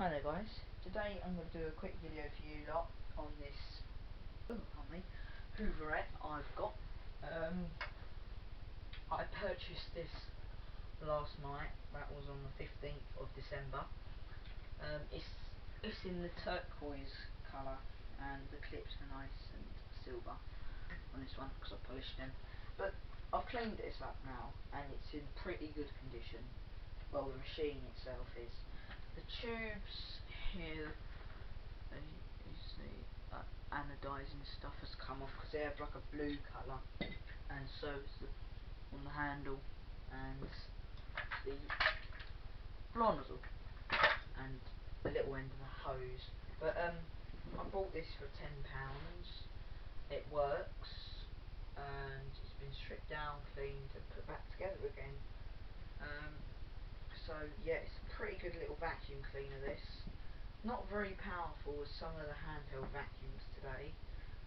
Hi there guys, today I'm going to do a quick video for you lot on this Hooverette I've got. I purchased this last night, that was on the 15th of December. It's in the turquoise colour and the clips are nice and silver on this one because I polished them. But I've cleaned this up now and it's in pretty good condition. Well, the machine itself is. The tubes here, you see, anodising stuff has come off because they have like a blue colour, and so it's on the handle and the floor nozzle and the little end of the hose. But I bought this for £10. It works and it's been stripped down, cleaned and put back together again. So yeah, it's a pretty good little vacuum cleaner this. Not very powerful as some of the handheld vacuums today.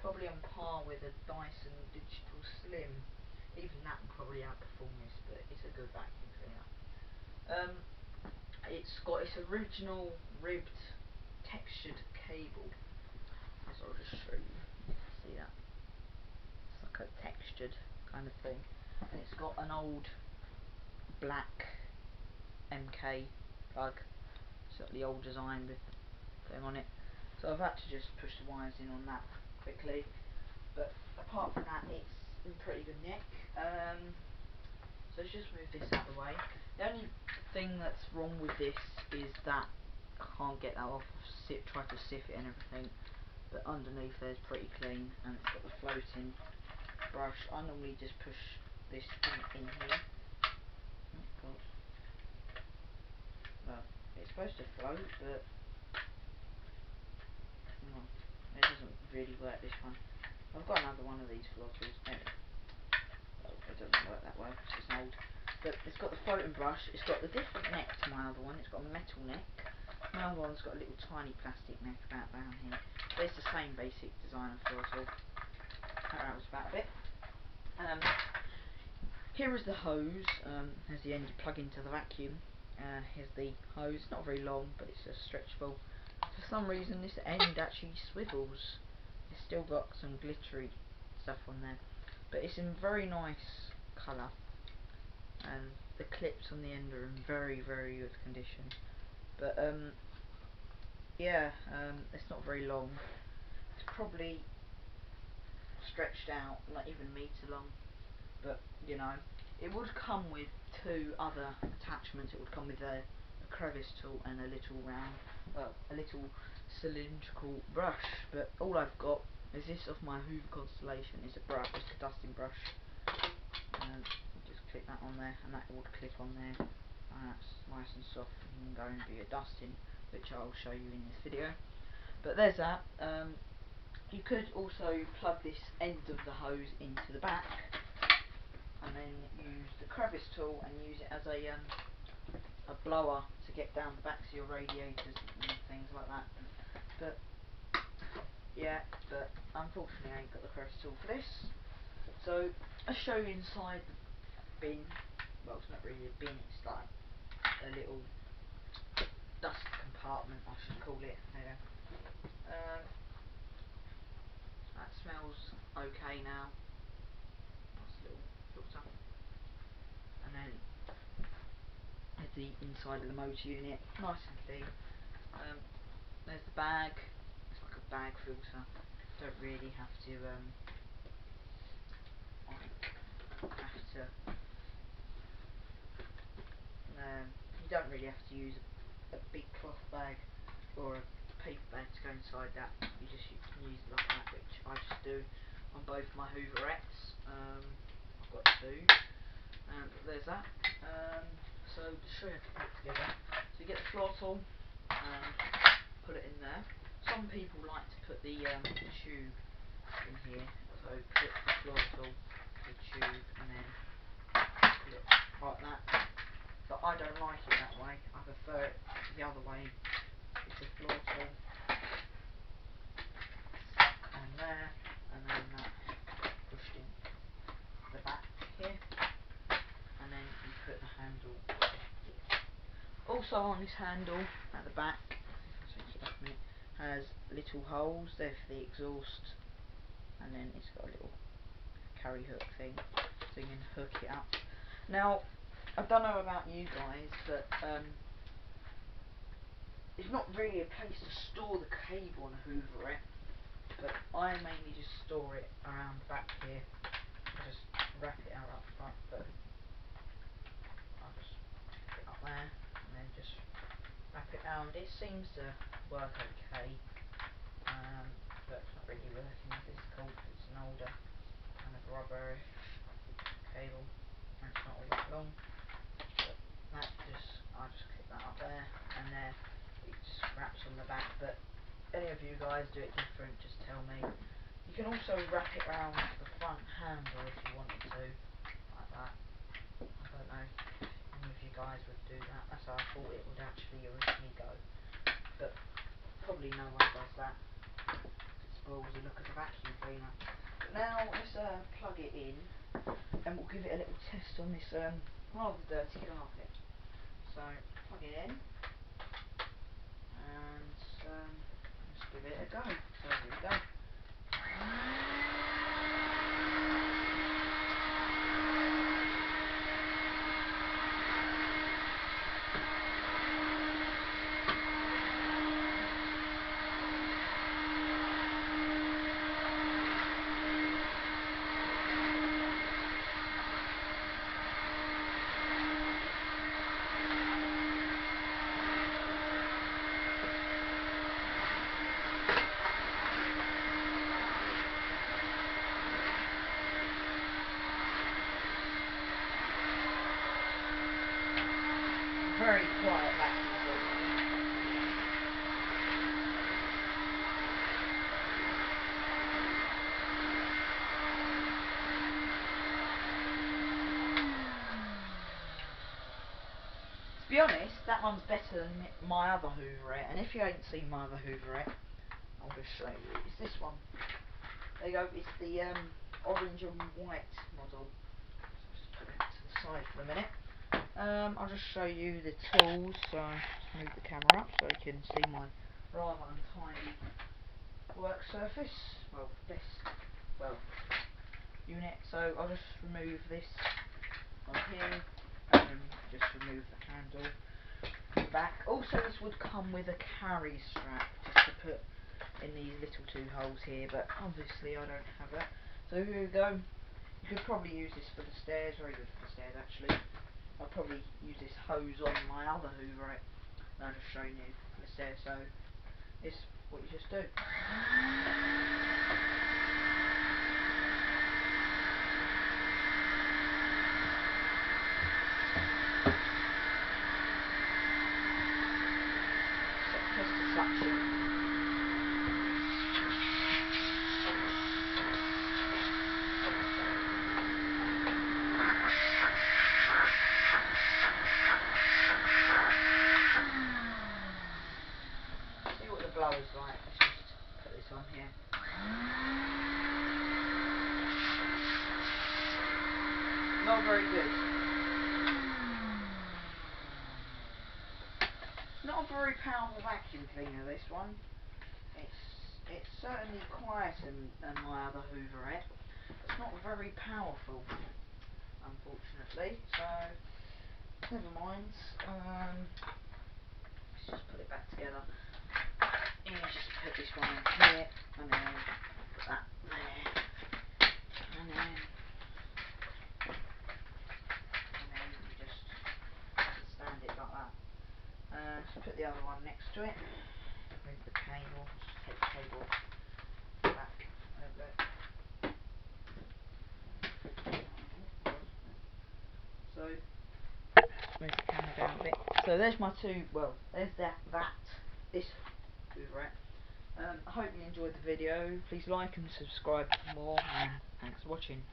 Probably on par with a Dyson Digital Slim. Even that will probably outperform this, but it's a good vacuum cleaner. It's got its original ribbed textured cable. So I'll just show you. See that? It's like a textured kind of thing. And it's got an old black MK plug. It's got the old design with thing on it. So I've had to just push the wires in on that quickly. But apart from that, it's in pretty good nick. So let's just move this out of the way. The only thing that's wrong with this is that I can't get that off. I've tried to sieve it and everything, but underneath there's pretty clean, and it's got the floating brush. I normally just push this in here. Oh god. Well, it's supposed to float, but no, it doesn't really work, this one. I've got another one of these floor tools. Oh, it doesn't work that well because it's old. But it's got the floating brush. It's got the different neck to my other one. It's got a metal neck. My other one's got a little tiny plastic neck about down here. But it's the same basic design of floor tool. That rattles about a bit. Here is the hose. There's the end you plug into the vacuum. Here's the hose. Not very long, but it's stretchable. For some reason, this end actually swivels. It's still got some glittery stuff on there, but it's in very nice colour, and the clips on the end are in very, very good condition. But yeah, it's not very long. It's probably stretched out, not even a metre long. But you know, it would come with two other attachments. It would come with a crevice tool and a little round, a little cylindrical brush. But all I've got is this of my Hoover Constellation. It's a brush, it's a dusting brush. And just click that on there, and that would clip on there. And that's nice and soft, and you can go and do your dusting, which I'll show you in this video. But there's that. You could also plug this end of the hose into the back, and then use the crevice tool and use it as a blower to get down the backs of your radiators and things like that. But yeah, but unfortunately I ain't got the crevice tool for this. So I'll show you inside the bin. Well, it's not really a bin, it's like a little dust compartment, I should call it. There. That smells okay now. Nice little filter. And then at the inside of the motor unit, nice and clean. There's the bag. It's like a bag filter. Don't really have to you don't really have to use a big cloth bag or a paper bag to go inside that. You can use it like that, which I just do on both my Hooverettes. I've got two, but there's that. So to show you how to put it together, so you get the floor tool, put it in there. Some people like to put the tube in here, so clip the floor tool, the tube, and then put it like that. But I don't like it that way. I prefer it the other way. It's a floor tool on there, and then that pushed in the back here, and then you put the handle here. Also on this handle at the back back a minute. Has little holes there for the exhaust, and then it's got a little carry hook thing, so you can hook it up. Now, I don't know about you guys, but it's not really a place to store the cable on a Hooverette, but I mainly just store it around the back here. I just wrap it out up front, but I'll just put it up there and then just wrap it round. It seems to work okay, but it's not really working with this cord. It's an older kind of rubber cable, and it's not all that long. But I'll just clip that up there, and there it just wraps on the back. But any of you guys do it different, just tell me. You can also wrap it around the front handle if you wanted to, like that. I don't know if any of you guys would do that. That's how I thought it would actually originally go, but probably no one does that. It spoils the look of the vacuum cleaner. But now let's plug it in, and we'll give it a little test on this rather dirty carpet. So plug it in, and let's give it a go. So here we go. Very quiet vacuum cleaner. To be honest, that one's better than my other Hooverette, and if you ain't seen my other Hooverette, I'll just show you. It's this one. There you go, it's the orange and white model. So just put that to the side for a minute. I'll just show you the tools, so I'll just move the camera up so you can see my rather untidy work surface, unit. So I'll just remove this on here, and then just remove the handle back. Also, this would come with a carry strap just to put in these little two holes here, but obviously I don't have that. So here we go. You could probably use this for the stairs, very good for the stairs actually. I'll probably use this hose on my other Hooverette, and I'll just show you for the stairs. So this is what you just do. Press the suction. See what the blower's like. Let's just put this on here. Not very good. Not a very powerful vacuum cleaner, this one. It's certainly quieter than my other Hooverette. It's not very powerful, unfortunately. So never mind. Let's just put it back together. And just put this one in here, and then put that there, and then you just stand it like that. So put the other one next to it. Move the cable. Just take the cable back. So move the camera down a bit. So there's my two. Well, there's this Hooverette. I hope you enjoyed the video. Please like and subscribe for more, and thanks for watching.